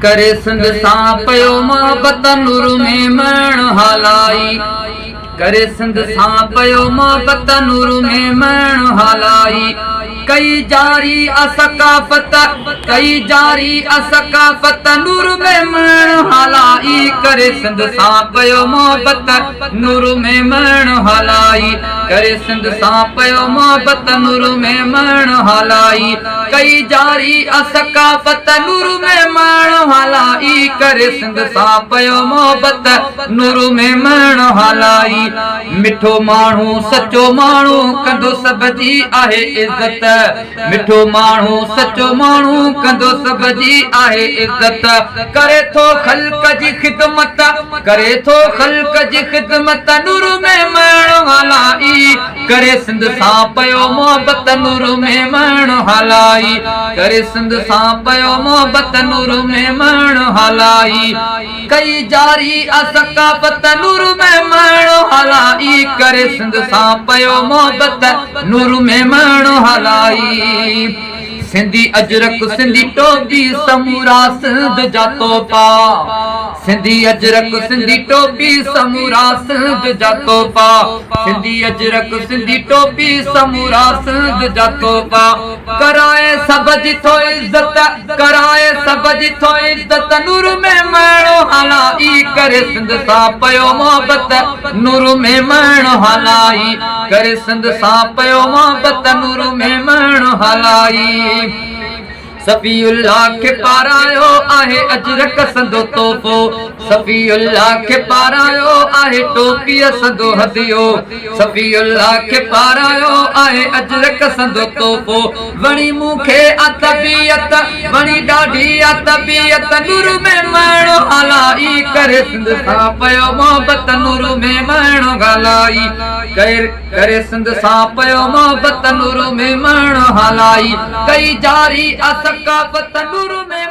करे सिंध सां पयो मोहब्बत नूर में मण हलाई। करे सिंध सां पयो मोहब्बत नूर में मण हलाई। कई जारी असकाफत कई जारी असकाफत नूर में मण हलाई। करे सिंध सां पयो मोहब्बत नूर में मण हलाई। करे सिंध सां पयो मोहब्बत नूर में मण हलाई। कई जारी असकाफत नूर में मण हलाई। करे सिंध सां पयो मोहब्बत नूर में मण हलाई। मिठो माण्हू सचो माण्हू कंदो सब जी आहे इज्जत। मिठो माण्हू सचो माण्हू कंदो सब जी आहे इज्जत। करे थो ख़ल्क़ जी ख़िदमत करे थो ख़ल्क़ जी ख़िदमत नूर में मण हलाई। करे सिंध सां पयो मोहब्बत नूर में मण हलाई। करे सिंध सां पयो मोहब्बत नूर में मण हलाई। कई जारी असकाफत नूर में मण हलाई। करे सिंध सां पयो मोहब्बत नूर में मण हलाई। सिंधी अजरक सिंधी टोपी समूरा सिंध जा तोहफा। सिंधी अजरक सिंधी टोपी समूरा सिंध जा तोहफा। सिंधी अजरक सिंधी टोपी समूरा सिंध जा तोहफा। कराए सब जी थो इज्जत कराए सब जी थो इज्जत नूर में मण हलाई। करे सिंध सां पयो मोहब्बत नूर में मण हलाई। करे सिंध सां पयो मोहब्बत नूर में मण हलाई। सफ़ीउल्लाह खे पारायो आहे अजरक संदो तोहफ़ो। सफ़ीउल्लाह खे पारायो आहे टोपीअ संदो हदियो। सफ़ीउल्लाह खे पारायो आहे अजरक संदो तोहफ़ो। वणी मूंखे अतबियत वणी ॾाढी अतबियत नूर में मण हलाई। करे सिंध सां पयो मोहब्बत नूर में मण हलाई। करे सिंध सां पयो मोहब्बत नूर में मण हलाई। कई जारी असकाफत नूर में